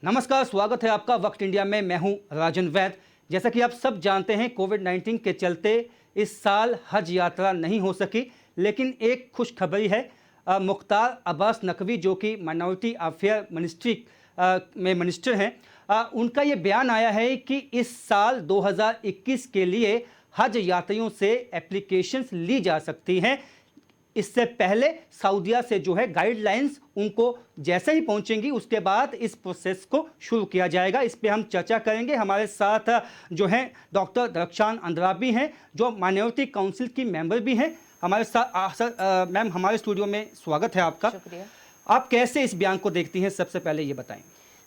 नमस्कार, स्वागत है आपका वक्त इंडिया में। मैं हूं राजन वैद। जैसा कि आप सब जानते हैं, कोविड-19 के चलते इस साल हज यात्रा नहीं हो सकी, लेकिन एक खुशखबरी है। मुख्तार अब्बास नकवी, जो कि माइनॉरिटी अफेयर मिनिस्ट्री में मिनिस्टर हैं, उनका ये बयान आया है कि इस साल 2021 के लिए हज यात्रियों से एप्लीकेशंस ली जा सकती हैं। इससे पहले सऊदीया से जो है गाइडलाइंस उनको जैसे ही पहुंचेंगी उसके बाद इस प्रोसेस को शुरू किया जाएगा। इस पे हम चर्चा करेंगे। हमारे साथ जो हैं डॉक्टर दरख्शान अंद्राबी हैं, जो माइनॉरिटी काउंसिल की मेंबर भी हैं हमारे साथ। मैम, हमारे स्टूडियो में स्वागत है आपका। शुक्रिया। आप कैसे इस बयान को देखती हैं, सबसे पहले ये बताएं।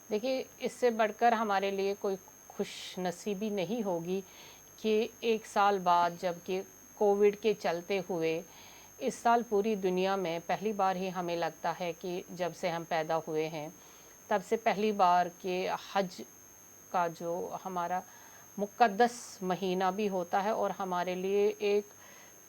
देखिए, इससे बढ़कर हमारे लिए कोई खुशनसीबी नहीं होगी कि एक साल बाद, जबकि कोविड के चलते हुए इस साल पूरी दुनिया में पहली बार ही हमें लगता है कि जब से हम पैदा हुए हैं तब से पहली बार कि हज का जो हमारा मुक़द्दस महीना भी होता है और हमारे लिए एक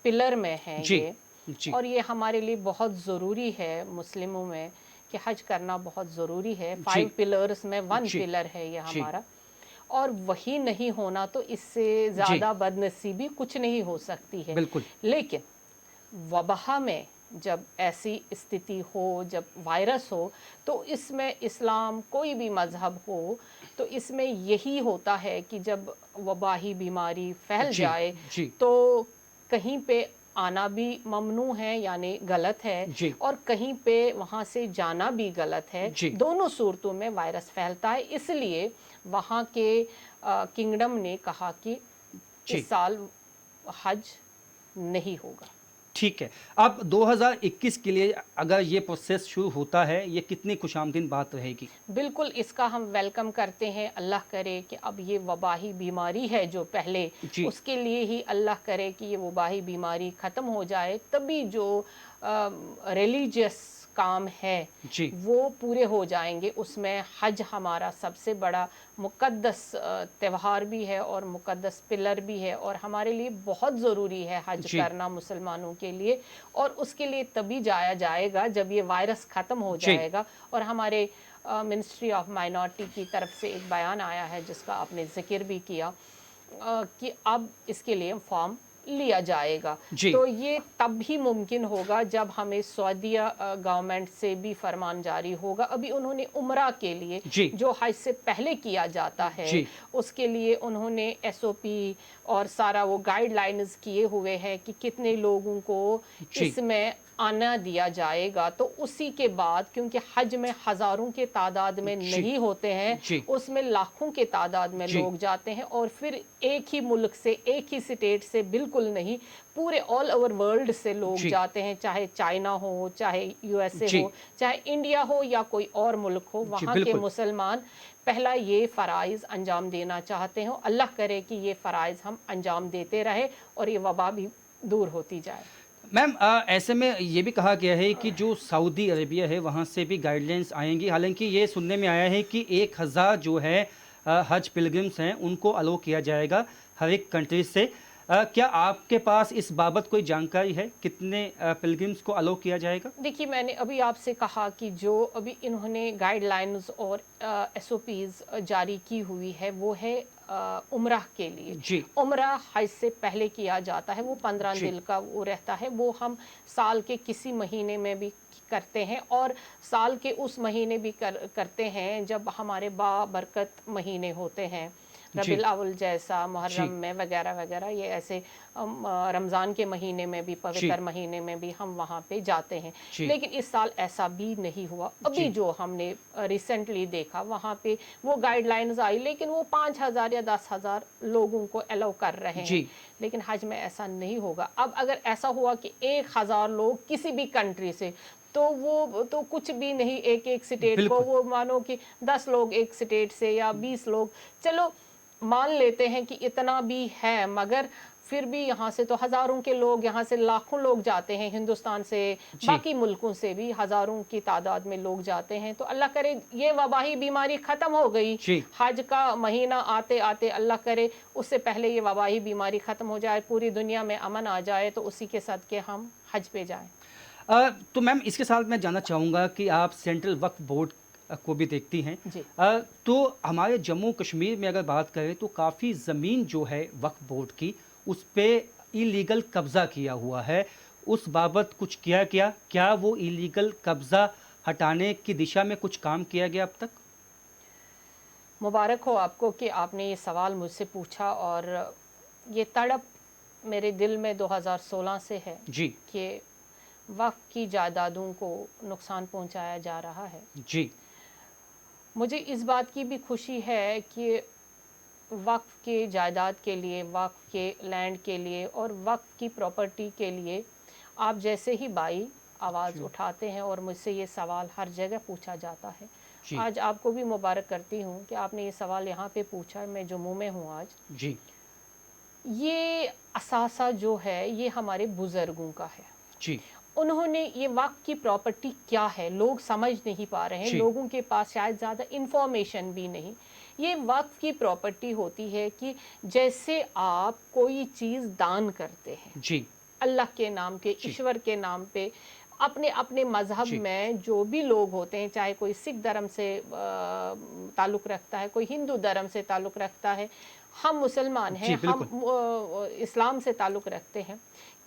पिलर में है जी, ये। जी, और ये हमारे लिए बहुत ज़रूरी है मुस्लिमों में कि हज करना बहुत ज़रूरी है। जी, 5 पिलर्स में 1 जी, पिलर है ये जी, हमारा। और वही नहीं होना तो इससे जी, ज़्यादा बदनसीबी कुछ नहीं हो सकती है। बिल्कुल। लेकिन वबा में जब ऐसी स्थिति हो, जब वायरस हो, तो इसमें इस्लाम कोई भी मज़हब हो, तो इसमें यही होता है कि जब वबाही बीमारी फैल जी, जाए जी, तो कहीं पे आना भी ममनू है, यानी गलत है, जी, और कहीं पे वहाँ से जाना भी गलत है। जी, दोनों सूरतों में वायरस फैलता है। इसलिए वहाँ के किंगडम ने कहा कि जी, इस साल हज नहीं होगा। ठीक है। अब 2021 के लिए अगर ये प्रोसेस शुरू होता है, ये कितनी खुशामदीन बात रहेगी? बिल्कुल, इसका हम वेलकम करते हैं। अल्लाह करे कि अब ये वबाही बीमारी है जो पहले, जी, उसके लिए ही अल्लाह करे कि ये वबाही बीमारी ख़त्म हो जाए, तभी जो रिलीजियस काम है जी, वो पूरे हो जाएंगे। उसमें हज हमारा सबसे बड़ा मुक़द्दस त्यौहार भी है और मुक़द्दस पिलर भी है, और हमारे लिए बहुत ज़रूरी है हज जी, करना मुसलमानों के लिए। और उसके लिए तभी जाया जाएगा जब ये वायरस ख़त्म हो जी। जाएगा। और हमारे मिनिस्ट्री ऑफ माइनॉरिटी की तरफ से एक बयान आया है जिसका आपने ज़िक्र भी किया, कि अब इसके लिए फॉर्म लिया जाएगा। जी, तो ये तब भी मुमकिन होगा जब हमें सऊदीया गवर्नमेंट से भी फरमान जारी होगा। अभी उन्होंने उम्रा के लिए, जी, जो हज से पहले किया जाता है, जी, उसके लिए उन्होंने एसओपी और सारा वो गाइडलाइंस किए हुए हैं कि कितने लोगों को जी, इसमें आना दिया जाएगा। तो उसी के बाद, क्योंकि हज में हज़ारों के तादाद में जी, नहीं होते हैं, जी, उसमें लाखों के तादाद में जी, लोग जाते हैं, और फिर एक ही मुल्क से, एक ही स्टेट से, बिल्कुल नहीं, पूरे ऑल ओवर वर्ल्ड से लोग जी, जाते हैं, चाहे चाइना हो, चाहे यूएसए जी, हो, चाहे इंडिया हो या कोई और मुल्क हो। जी, वहाँ के बिल्कुल। मुसलमान पहला ये फ़राइज़ अंजाम देना चाहते हो। अल्लाह करे कि ये फ़राइज़ हम अंजाम देते रहे और ये वबा भी दूर होती जाए। मैम, ऐसे में ये भी कहा गया है कि जो सऊदी अरेबिया है वहाँ से भी गाइडलाइंस आएंगी। हालांकि ये सुनने में आया है कि 1000 जो है हज पिलग्रिम्स हैं उनको अलो किया जाएगा हर एक कंट्री से। क्या आपके पास इस बाबत कोई जानकारी है, कितने पिलग्रिम्स को अलो किया जाएगा? देखिए, मैंने अभी आपसे कहा कि जो अभी इन्होंने गाइडलाइंस और एसओपीज़ जारी की हुई है वो है उम्राह के लिए। जी, उम्राह हज से पहले किया जाता है, वो 15 जी, दिन का वो रहता है। वो हम साल के किसी महीने में भी करते हैं, और साल के उस महीने भी करते हैं जब हमारे बाबरकत महीने होते हैं, जी, रबीउल अव्वल जैसा, मुहर्रम जी, में वगैरह वगैरह। ये ऐसे रमज़ान के महीने में भी, जी, पवित्र महीने में भी हम वहाँ पे जाते हैं। जी, लेकिन इस साल ऐसा भी नहीं हुआ। अभी जी, जो हमने रिसेंटली देखा, वहाँ पे वो गाइडलाइंस आई, लेकिन वो 5000 या 10,000 लोगों को अलाउ कर रहे हैं। जी, लेकिन हज में ऐसा नहीं होगा। अब अगर ऐसा हुआ कि 1000 लोग किसी भी कंट्री से, तो वो तो कुछ भी नहीं। एक एक स्टेट को, बिल्कुल, वो मानो कि 10 लोग एक स्टेट से या 20 लोग, चलो मान लेते हैं कि इतना भी है, मगर फिर भी यहाँ से तो हज़ारों के लोग, यहाँ से लाखों लोग जाते हैं, हिंदुस्तान से, जी, बाकी मुल्कों से भी हज़ारों की तादाद में लोग जाते हैं। तो अल्लाह करे ये वबाही बीमारी ख़त्म हो गई। जी। हज का महीना आते आते अल्लाह करे उससे पहले ये वबाही बीमारी ख़त्म हो जाए, पूरी दुनिया में अमन आ जाए, तो उसी के सदके हम हज पे जाएं। तो मैम, इसके साथ मैं जानना चाहूँगा कि आप सेंट्रल वक्फ बोर्ड को भी देखती हैं। जी। तो हमारे जम्मू कश्मीर में अगर बात करें तो काफ़ी ज़मीन जो है वक्फ बोर्ड की, उस पे इलीगल कब्ज़ा किया हुआ है। उस बाबत कुछ किया क्या? क्या वो इलीगल कब्ज़ा हटाने की दिशा में कुछ काम किया गया अब तक? मुबारक हो आपको कि आपने ये सवाल मुझसे पूछा, और ये तड़प मेरे दिल में 2016 से है जी। कि वक्फ की जायदादों को नुकसान पहुंचाया जा रहा है। जी। मुझे इस बात की भी खुशी है कि वक्फ के जायदाद के लिए, वक्फ के लैंड के लिए और वक्फ की प्रॉपर्टी के लिए आप जैसे ही भाई आवाज़ उठाते हैं और मुझसे ये सवाल हर जगह पूछा जाता है। जी। आज आपको भी मुबारक करती हूँ कि आपने ये सवाल यहाँ पे पूछा। मैं जम्मू में हूँ आज। जी। ये असासा जो है ये हमारे बुज़ुर्गों का है। जी। उन्होंने ये वक्फ की प्रॉपर्टी क्या है लोग समझ नहीं पा रहे हैं, जी। लोगों के पास शायद ज़्यादा इंफॉर्मेशन भी नहीं। ये वक्फ की प्रॉपर्टी होती है कि जैसे आप कोई चीज़ दान करते हैं जी। अल्लाह के नाम पे, जी। ईश्वर के नाम पे, अपने अपने मज़हब जी। में जो भी लोग होते हैं, चाहे कोई सिख धर्म से ताल्लुक़ रखता है, कोई हिंदू धर्म से ताल्लुक़ रखता है, हम मुसलमान जी, हैं, हम बिल्कुल। इस्लाम से ताल्लुक़ रखते हैं।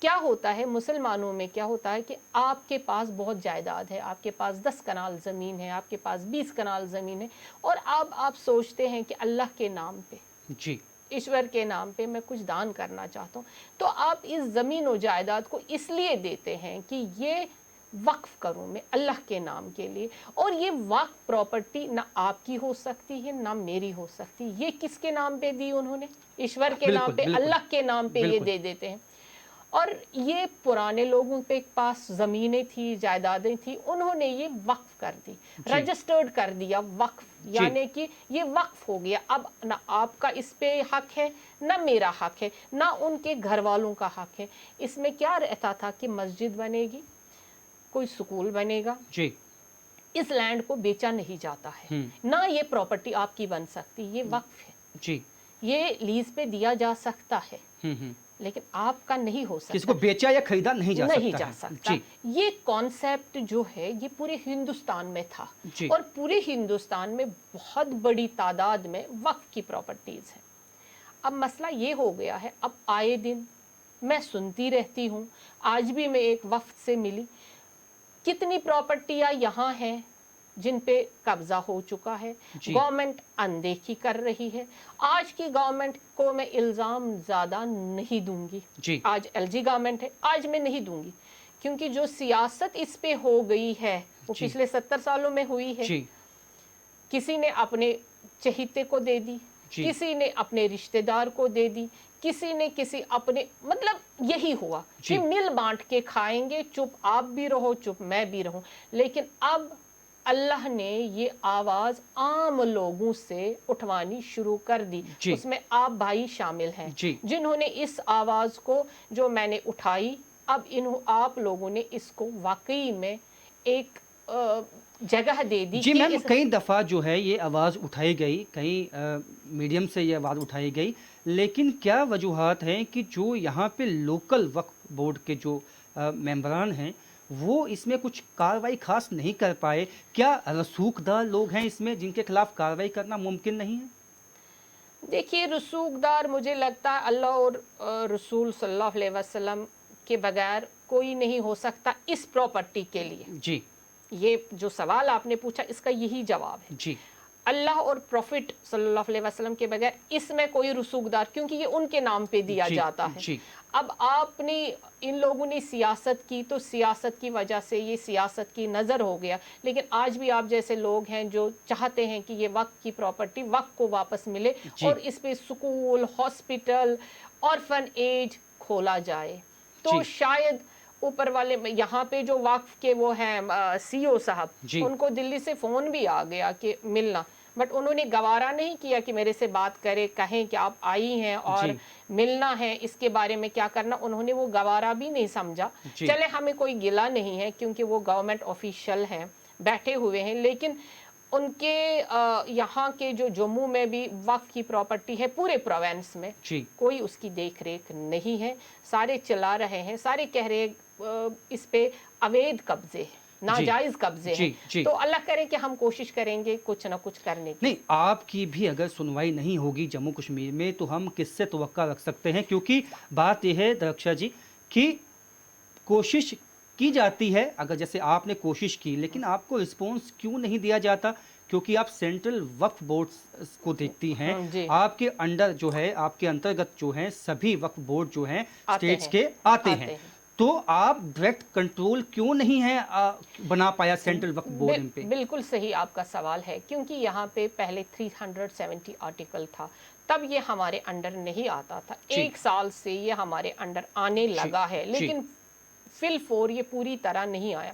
क्या होता है मुसलमानों में, क्या होता है कि आपके पास बहुत जायदाद है, आपके पास 10 कनाल ज़मीन है, आपके पास 20 कनाल ज़मीन है, और अब आप सोचते हैं कि अल्लाह के नाम पे, जी। ईश्वर के नाम पे मैं कुछ दान करना चाहता हूँ, तो आप इस ज़मीन और जायदाद को इसलिए देते हैं कि ये वक्फ करूँ मैं अल्लाह के नाम के लिए। और ये वक्फ प्रॉपर्टी ना आपकी हो सकती है ना मेरी हो सकती। ये किसके नाम पे दी उन्होंने? ईश्वर के नाम बिल्कुल, पे, बिल्कुल, अल्लाह के नाम पे ये बिल्कुल। दे देते हैं। और ये पुराने लोगों के पास ज़मीनें थी, जायदादें थी, उन्होंने ये वक्फ कर दी, जी। रजिस्टर्ड कर दिया वक्फ, जी। यानी कि ये वक्फ हो गया। अब ना आपका इस पे हक है ना मेरा हक है ना उनके घर वालों का हक है। इसमें क्या रहता था कि मस्जिद बनेगी, कोई स्कूल बनेगा, जी। इस लैंड को बेचा नहीं जाता है, ना ये प्रॉपर्टी आपकी बन सकती, ये वक्फ है, जी। ये लीज पे दिया जा सकता है, लेकिन आपका नहीं हो किसी सकता, को बेचा या खरीदा नहीं जा नहीं सकता जा है। सकता। जी। ये कॉन्सेप्ट जो है ये पूरे हिंदुस्तान में था, जी। और पूरे हिंदुस्तान में बहुत बड़ी तादाद में वक्फ की प्रॉपर्टीज हैं। अब मसला ये हो गया है, अब आए दिन मैं सुनती रहती हूँ, आज भी मैं एक वफ्द से मिली, कितनी प्रॉपर्टियाँ यहाँ हैं जिन पे कब्जा हो चुका है, जी। गवर्नमेंट अनदेखी कर रही है। आज की गवर्नमेंट को मैं इल्ज़ाम ज़्यादा नहीं दूंगी, जी। आज एलजी गवर्नमेंट है, आज मैं नहीं दूंगी, क्योंकि जो सियासत इस पे हो गई है वो जी। पिछले 70 सालों में हुई है। जी। किसी ने अपने चहीते को दे दी, जी। किसी ने अपने रिश्तेदार को दे दी, किसी ने किसी अपने, मतलब यही हुआ जी। कि मिल बांट के खाएंगे, चुप आप भी रहो चुप मैं भी रहूं। लेकिन अब अल्लाह ने ये आवाज़ आम लोगों से उठवानी शुरू कर दी, जी। उसमें आप भाई शामिल हैं, जी। जिन्होंने इस आवाज़ को जो मैंने उठाई, अब इन आप लोगों ने इसको वाकई में एक जगह दे दी जी कि मैम, इस कई दफ़ा जो है ये आवाज़ उठाई गई, कई मीडियम से ये आवाज़ उठाई गई, लेकिन क्या वजूहात हैं कि जो यहाँ पे लोकल वक्फ बोर्ड के जो मेंबरान हैं वो इसमें कुछ कार्रवाई खास नहीं कर पाए? क्या रसूखदार लोग हैं इसमें जिनके खिलाफ कार्रवाई करना मुमकिन नहीं है? देखिए, रसूखदार मुझे लगता है अल्लाह और रसूल सल्लल्लाहु अलैहि वसल्लम के बगैर कोई नहीं हो सकता इस प्रॉपर्टी के लिए। जी। ये जो सवाल आपने पूछा इसका यही जवाब है। जी। अल्लाह और प्रॉफिट सल्लल्लाहु अलैहि वसल्लम के बगैर इसमें कोई रसूखदार, क्योंकि ये उनके नाम पे दिया जी। जाता है। जी। अब आपने इन लोगों ने सियासत की तो सियासत की वजह से ये सियासत की नज़र हो गया, लेकिन आज भी आप जैसे लोग हैं जो चाहते हैं कि ये वक्फ की प्रॉपर्टी वक्फ को वापस मिले जी। और इस पे स्कूल, हॉस्पिटल, ऑर्फन एज खोला जाए, तो जी। शायद ऊपर वाले यहाँ पे जो वक्फ के वो हैं सीईओ साहब, जी। उनको दिल्ली से फ़ोन भी आ गया कि मिलना, बट उन्होंने गवारा नहीं किया कि मेरे से बात करें, कहें कि आप आई हैं और जी। मिलना है, इसके बारे में क्या करना, उन्होंने वो गवारा भी नहीं समझा। जी। चले, हमें कोई गिला नहीं है क्योंकि वो गवर्नमेंट ऑफिशियल हैं, बैठे हुए हैं, लेकिन उनके यहाँ के जो जम्मू में भी वक्फ की प्रॉपर्टी है पूरे प्रोविंस में, जी। कोई उसकी देख रेख नहीं है, सारे चला रहे हैं, सारे कह रहे इस पे अवैध कब्जे हैं। नाजायज कब्जे जी, जी। हैं। तो अल्लाह करे कि हम कोशिश करेंगे कुछ ना कुछ करने की। नहीं, आपकी भी अगर सुनवाई नहीं होगी जम्मू कश्मीर में तो हम किससे तवक्का रख सकते हैं? क्योंकि बात यह है दरक्षा जी कि कोशिश की जाती है, अगर जैसे आपने कोशिश की, लेकिन आपको रिस्पॉन्स क्यों नहीं दिया जाता? क्योंकि आप सेंट्रल वक्फ बोर्ड को देखती हैं, जी आपके अंडर जो है, आपके अंतर्गत जो हैं सभी वक्फ बोर्ड जो हैं आते स्टेट्स हैं के आते हैं, तो आप डायरेक्ट कंट्रोल क्यों नहीं है बना पाया सेंट्रल वक्फ बोर्ड इन पे? बिल्कुल सही आपका सवाल है, क्योंकि यहाँ पे पहले 370 आर्टिकल था, तब ये हमारे अंडर नहीं आता था। जी। 1 साल से ये हमारे अंडर आने जी, लगा है, जी। लेकिन फिल 4 ये पूरी तरह नहीं आया।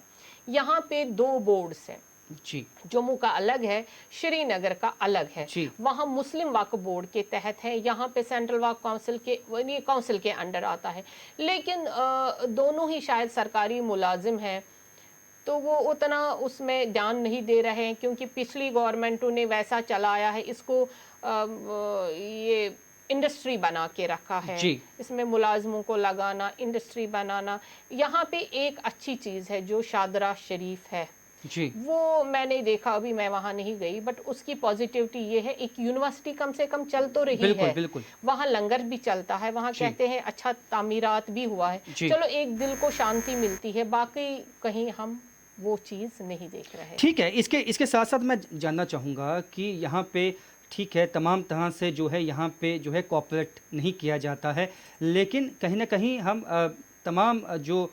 यहाँ पे 2 बोर्ड्स हैं, जी, जम्मू का अलग है, श्रीनगर का अलग है। जी। वहाँ मुस्लिम वक्फ बोर्ड के तहत है, यहाँ पे सेंट्रल वक्फ काउंसिल के ये काउंसिल के अंडर आता है। लेकिन दोनों ही शायद सरकारी मुलाजिम हैं, तो वो उतना उसमें ध्यान नहीं दे रहे हैं, क्योंकि पिछली गवर्नमेंटों ने वैसा चलाया है, इसको ये इंडस्ट्री बना के रखा है। जी। इसमें मुलाजमों को लगाना, इंडस्ट्री बनाना। यहाँ पे एक अच्छी चीज़ है जो शादरा शरीफ है, जी, वो मैंने देखा, अभी मैं वहाँ नहीं गई, बट उसकी पॉजिटिविटी ये है, एक यूनिवर्सिटी कम से कम चल तो रही बिल्कुल, है, बिल्कुल। वहाँ लंगर भी चलता है, वहाँ जी। कहते हैं अच्छा तामीरात भी हुआ है। जी। चलो एक दिल को शांति मिलती है, बाकी कहीं हम वो चीज़ नहीं देख रहे हैं। ठीक है, इसके साथ साथ मैं जानना चाहूँगा कि यहाँ पे ठीक है, तमाम तरह से जो है यहाँ पे जो है कोऑपरेट नहीं किया जाता है, लेकिन कहीं ना कहीं हम तमाम जो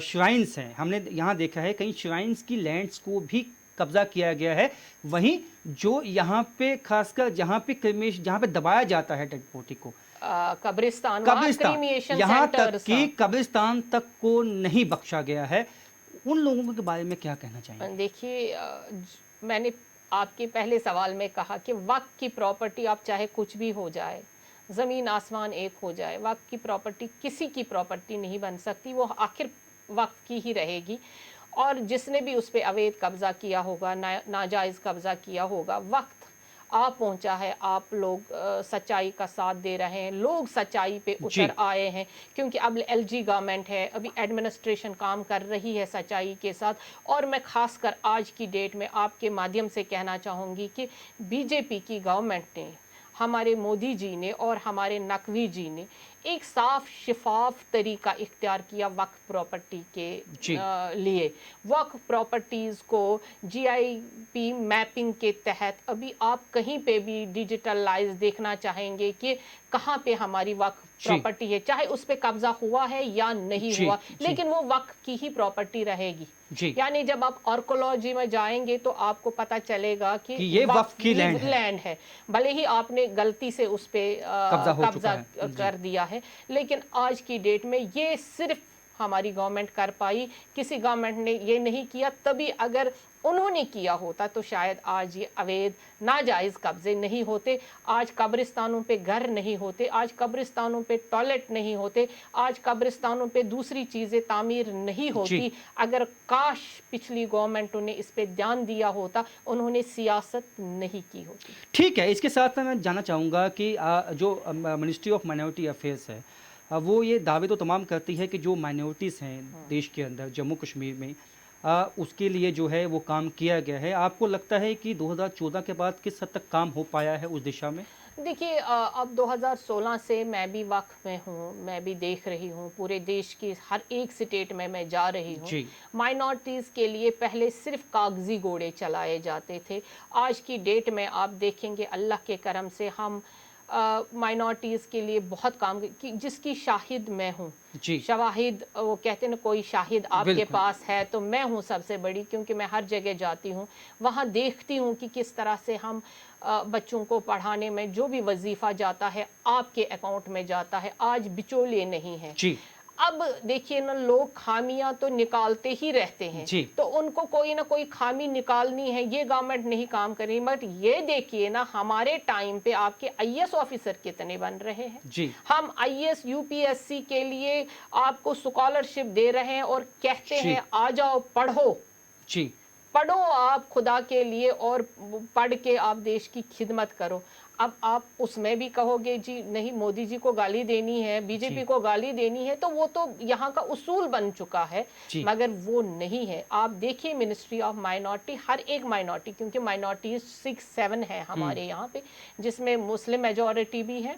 श्राइन्स हैं, हमने यहाँ देखा है कई श्राइन्स की लैंड्स को भी कब्जा किया गया है। वहीं जो यहाँ पे खासकर जहाँ पे क्रिमेश जहाँ पे दबाया जाता है डेड बॉडी को, कब्रिस्तान, वहाँ कब्रिस्तान, क्रीमिएशन यहाँ तक सेंटर्स, कि कब्रिस्तान तक को नहीं बख्शा गया है। उन लोगों के बारे में क्या कहना चाहेंगे? देखिए, मैंने आपके पहले सवाल में कहा कि वक्त की प्रॉपर्टी, आप चाहे कुछ भी हो जाए, ज़मीन आसमान एक हो जाए, वक्त की प्रॉपर्टी किसी की प्रॉपर्टी नहीं बन सकती, वो आखिर वक्त की ही रहेगी। और जिसने भी उस पर अवैध कब्ज़ा किया होगा, नाजायज़ कब्ज़ा किया होगा, वक्त आ पहुंचा है, आप लोग सच्चाई का साथ दे रहे हैं, लोग सच्चाई पे उतर आए हैं, क्योंकि अब एलजी गवर्नमेंट है, अभी एडमिनिस्ट्रेशन काम कर रही है सच्चाई के साथ। और मैं खासकर आज की डेट में आपके माध्यम से कहना चाहूँगी कि बीजेपी की गवर्नमेंट ने, हमारे मोदी जी ने और हमारे नकवी जी ने एक साफ शिफाफ तरीका इख्तियार किया वक्फ प्रॉपर्टी के लिए। वक्फ प्रॉपर्टीज़ को जीआईपी मैपिंग के तहत अभी आप कहीं पे भी डिजिटलाइज देखना चाहेंगे कि कहाँ पे हमारी वक्फ प्रॉपर्टी है, चाहे उस पे कब्जा हुआ है या नहीं हुआ, लेकिन वो वक्फ की ही प्रॉपर्टी रहेगी। यानी जब आप आर्कोलॉजी में जाएंगे तो आपको पता चलेगा कि ये वक्फ की लैंड है, भले ही आपने गलती से उस पे कब्जा कर दिया है, लेकिन आज की डेट में ये सिर्फ हमारी गवर्नमेंट कर पाई, किसी गवर्नमेंट ने ये नहीं किया। तभी अगर उन्होंने किया होता तो शायद आज ये अवैध नाजायज़ कब्जे नहीं होते, आज कब्रिस्तानों पे घर नहीं होते, आज कब्रिस्तानों पे टॉयलेट नहीं होते, आज कब्रिस्तानों पे दूसरी चीज़ें तामीर नहीं होती। अगर काश पिछली गवर्नमेंटों ने इस पे ध्यान दिया होता, उन्होंने सियासत नहीं की होती। ठीक है, इसके साथ मैं जानना चाहूँगा कि जो मिनिस्ट्री ऑफ माइनॉरिटी अफेयर्स है, वो ये दावे तो तमाम करती है कि जो माइनॉरिटीज़ हैं देश के अंदर, जम्मू कश्मीर में, उसके लिए जो है वो काम किया गया है। आपको लगता है कि 2014 के बाद किस हद तक काम हो पाया है उस दिशा में? देखिए, अब 2016 से मैं भी वक्फ में हूँ, मैं भी देख रही हूँ, पूरे देश की हर एक स्टेट में मैं जा रही हूँ। माइनॉरिटीज़ के लिए पहले सिर्फ कागजी घोड़े चलाए जाते थे, आज की डेट में आप देखेंगे अल्लाह के करम से हम माइनॉरिटीज़ के लिए बहुत काम की, जिसकी शाहिद मैं हूँ। शवाहिद, वो कहते हैं ना, कोई शाहिद आपके पास है तो मैं हूँ सबसे बड़ी, क्योंकि मैं हर जगह जाती हूँ, वहाँ देखती हूँ कि किस तरह से हम बच्चों को पढ़ाने में जो भी वजीफ़ा जाता है आपके अकाउंट में जाता है, आज बिचौलिए नहीं हैं। अब देखिए ना, लोग खामियां तो निकालते ही रहते हैं, तो उनको कोई ना कोई खामी निकालनी है, ये गवर्नमेंट नहीं काम कर रही। बट ये देखिए ना, हमारे टाइम पे आपके आईएएस ऑफिसर कितने बन रहे हैं, हम आईएएस यूपीएससी के लिए आपको स्कॉलरशिप दे रहे हैं और कहते हैं आ जाओ पढ़ो, पढ़ो आप खुदा के लिए और पढ़ के आप देश की खिदमत करो। अब आप उसमें भी कहोगे जी नहीं, मोदी जी को गाली देनी है, बीजेपी को गाली देनी है, तो वो तो यहाँ का उसूल बन चुका है, जी। मगर वो नहीं है। आप देखिए मिनिस्ट्री ऑफ माइनॉरिटी, हर एक माइनॉरिटी, क्योंकि माइनॉरिटी 6-7 है हमारे यहाँ पे, जिसमें मुस्लिम मेजॉरिटी भी है,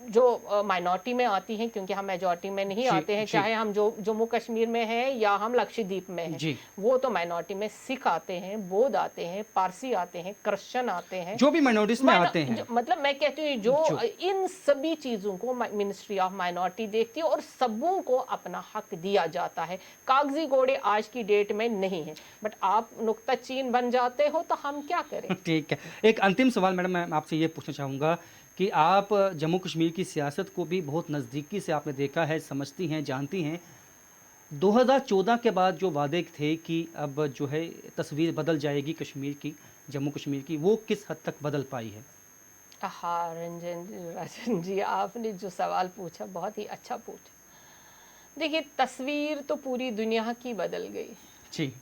जो माइनॉरिटी में आती हैं, क्योंकि हम मेजॉरिटी में नहीं जी, आते हैं, जी। चाहे हम जो जम्मू कश्मीर में हैं या हम लक्षद्वीप में हैं, जी। वो तो माइनॉरिटी में सिख आते हैं, बौद्ध आते हैं, पारसी आते हैं, क्रिश्चियन आते हैं, जो भी माइनॉरिटीज में आते हैं। मतलब मैं कहती हूँ जो इन सभी चीज़ों को मिनिस्ट्री ऑफ माइनॉरिटी देखती है और सबों को अपना हक दिया जाता है। कागजी घोड़े आज की डेट में नहीं है, बट आप नुक्ताचीन बन जाते हो तो हम क्या करें। ठीक है, एक अंतिम सवाल मैडम मैं आपसे ये पूछना चाहूँगा कि आप जम्मू कश्मीर की सियासत को भी बहुत नज़दीकी से आपने देखा है, समझती हैं, जानती हैं। 2014 के बाद जो वादे थे कि अब जो है तस्वीर बदल जाएगी कश्मीर की, जम्मू कश्मीर की, वो किस हद तक बदल पाई है? हाँ राजन जी, आपने जो सवाल पूछा बहुत ही अच्छा पूछा। देखिए, तस्वीर तो पूरी दुनिया की बदल गई। जी।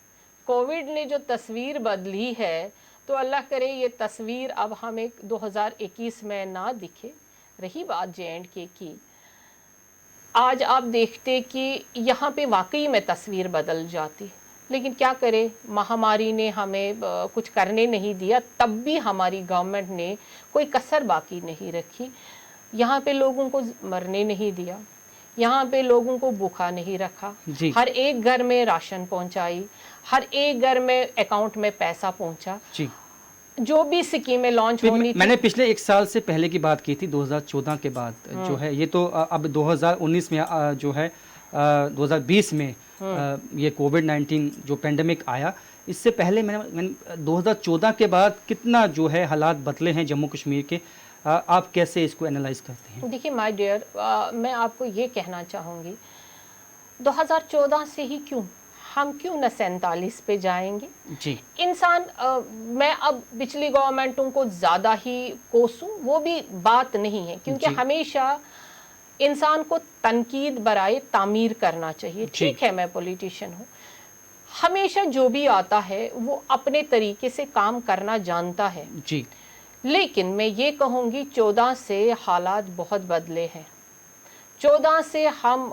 कोविड ने जो तस्वीर बदली है, तो अल्लाह करे ये तस्वीर अब हमें 2021 में ना दिखे। रही बात J&K की, आज आप देखते कि यहाँ पे वाकई में तस्वीर बदल जाती, लेकिन क्या करें, महामारी ने हमें कुछ करने नहीं दिया, तब भी हमारी गवर्नमेंट ने कोई कसर बाकी नहीं रखी। यहाँ पे लोगों को मरने नहीं दिया, यहाँ पे लोगों को भूखा नहीं रखा, हर एक घर में राशन पहुँचाई, हर एक घर में अकाउंट में पैसा पहुँचा। जी। जो भी स्कीमें लॉन्च होनी थी, मैंने पिछले एक साल से पहले की बात की थी, 2014 के बाद जो है, ये तो अब 2019 में जो है 2020 में ये कोविड-19 जो पेंडेमिक आया, इससे पहले मैंने 2014 के बाद कितना जो है हालात बदले हैं जम्मू कश्मीर के, आप कैसे इसको एनालाइज करते हैं? देखिए माय डियर, मैं आपको ये कहना चाहूँगी, 2014 से ही हम क्यों न 47 पे जाएंगे। जी। इंसान मैं अब पिछली गवर्नमेंटों को ज़्यादा ही कोसूं, वो भी बात नहीं है, क्योंकि हमेशा इंसान को तनकीद बराए तामीर करना चाहिए। ठीक है, मैं पॉलिटिशियन हूँ, हमेशा जो भी आता है वो अपने तरीके से काम करना जानता है। जी। लेकिन मैं ये कहूँगी 14 से हालात बहुत बदले हैं। 14 से हम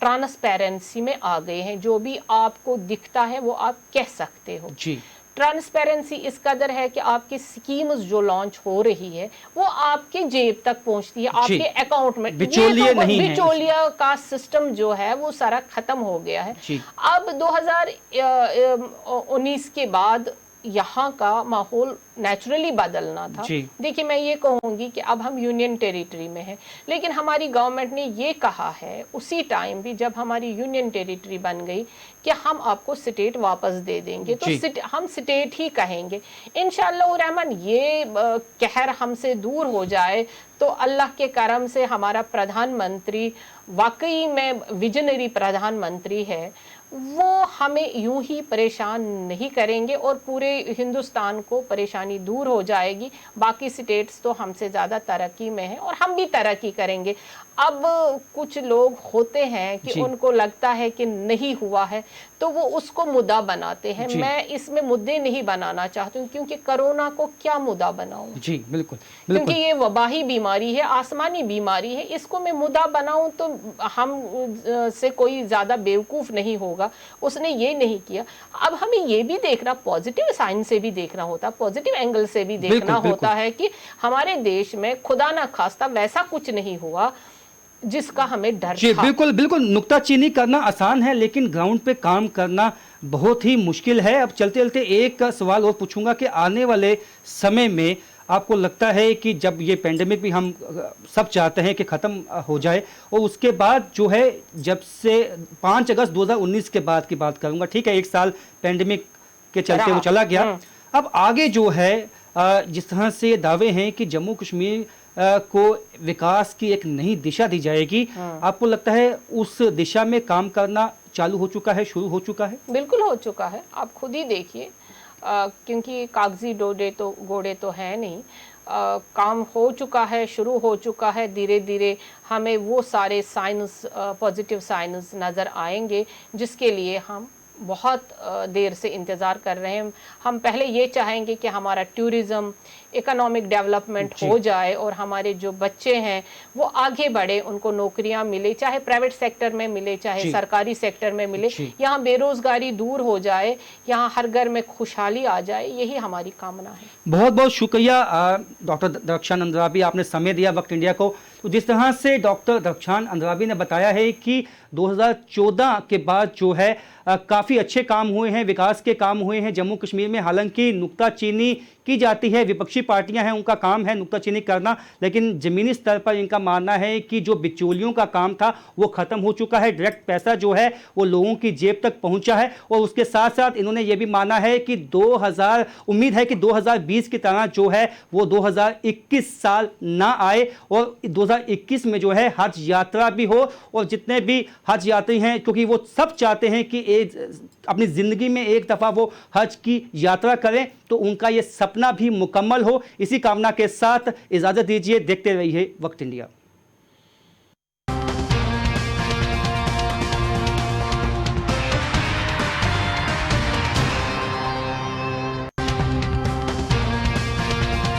ट्रांसपेरेंसी में आ गए हैं, जो भी आपको दिखता है वो आप कह सकते हो। जी। ट्रांसपेरेंसी इस कदर है कि आपकी स्कीम्स जो लॉन्च हो रही है वो आपके जेब तक पहुंचती है, आपके अकाउंट में। बिचौलिया का सिस्टम जो है वो सारा खत्म हो गया है। अब 2019 के बाद यहाँ का माहौल नेचुरली बदलना था। देखिए, मैं ये कहूँगी कि अब हम यूनियन टेरिटरी में हैं, लेकिन हमारी गवर्नमेंट ने ये कहा है उसी टाइम भी, जब हमारी यूनियन टेरिटरी बन गई, कि हम आपको स्टेट वापस दे देंगे, तो हम स्टेट ही कहेंगे। इंशाअल्लाह रहमान ये कहर हमसे दूर हो जाए तो अल्लाह के करम से हमारा प्रधानमंत्री वाकई में विजनरी प्रधानमंत्री है, वो हमें यूं ही परेशान नहीं करेंगे और पूरे हिंदुस्तान को परेशानी दूर हो जाएगी। बाकी स्टेट्स तो हमसे ज़्यादा तरक्की में हैं और हम भी तरक्की करेंगे। अब कुछ लोग होते हैं कि उनको लगता है कि नहीं हुआ है तो वो उसको मुद्दा बनाते हैं। मैं इसमें मुद्दे नहीं बनाना चाहती हूँ, क्योंकि कोरोना को क्या मुद्दा बनाऊं। जी बिल्कुल, क्योंकि ये वबाही बीमारी है, आसमानी बीमारी है, इसको मैं मुद्दा बनाऊं तो हम से कोई ज़्यादा बेवकूफ़ नहीं होगा। उसने ये नहीं किया। अब हमें ये भी देखना, पॉजिटिव साइन से भी देखना होता, पॉजिटिव एंगल से भी देखना होता है कि हमारे देश में खुदा ना खास्ता वैसा कुछ नहीं हुआ जिसका हमें डर था। बिल्कुल बिल्कुल, नुक्ताचीनी करना आसान है लेकिन ग्राउंड पे काम करना बहुत ही मुश्किल है। अब चलते चलते एक सवाल और पूछूंगा कि आने वाले समय में आपको लगता है कि जब ये पेंडेमिक भी हम सब चाहते हैं कि ख़त्म हो जाए, और उसके बाद जो है, जब से 5 अगस्त 2019 के बाद की बात करूंगा, ठीक है, एक साल पेंडेमिक के चलते वो चला गया, अब आगे जो है जिस तरह से दावे हैं कि जम्मू कश्मीर को विकास की एक नई दिशा दी जाएगी, आपको लगता है उस दिशा में काम करना चालू हो चुका है, शुरू हो चुका है? बिल्कुल हो चुका है, आप खुद ही देखिए, क्योंकि कागजी घोड़े तो है नहीं। काम हो चुका है, शुरू हो चुका है। धीरे धीरे हमें वो सारे साइंस, पॉजिटिव साइंस नज़र आएंगे जिसके लिए हम बहुत देर से इंतज़ार कर रहे हैं। हम पहले ये चाहेंगे कि हमारा टूरिज़्म, इकोनॉमिक डेवलपमेंट हो जाए और हमारे जो बच्चे हैं वो आगे बढ़े, उनको नौकरियां मिले, चाहे प्राइवेट सेक्टर में मिले चाहे सरकारी सेक्टर में मिले, यहाँ बेरोज़गारी दूर हो जाए, यहाँ हर घर में खुशहाली आ जाए, यही हमारी कामना है। बहुत बहुत शुक्रिया डॉक्टर दरख्शान अंद्राबी, आपने समय दिया वक्त इंडिया को। तो जिस तरह से डॉक्टर दरख्शान अंद्राबी ने बताया है कि 2014 के बाद जो है काफ़ी अच्छे काम हुए हैं, विकास के काम हुए हैं जम्मू कश्मीर में। हालांकि नुक्ताचीनी की जाती है, विपक्षी पार्टियां हैं उनका काम है नुक्ताचीनी करना, लेकिन ज़मीनी स्तर पर इनका मानना है कि जो बिचौलियों का काम था वो ख़त्म हो चुका है, डायरेक्ट पैसा जो है वो लोगों की जेब तक पहुंचा है। और उसके साथ साथ इन्होंने ये भी माना है कि उम्मीद है कि 2020 की तरह जो है वो 2021 साल ना आए और 2021 में जो है हज यात्रा भी हो, और जितने भी हज यात्री हैं, क्योंकि वो सब चाहते हैं कि अपनी ज़िंदगी में एक दफ़ा वो हज की यात्रा करें, तो उनका ये सपना भी मुकम्मल हो। इसी कामना के साथ इजाज़त दीजिए, देखते रहिए वक्त इंडिया।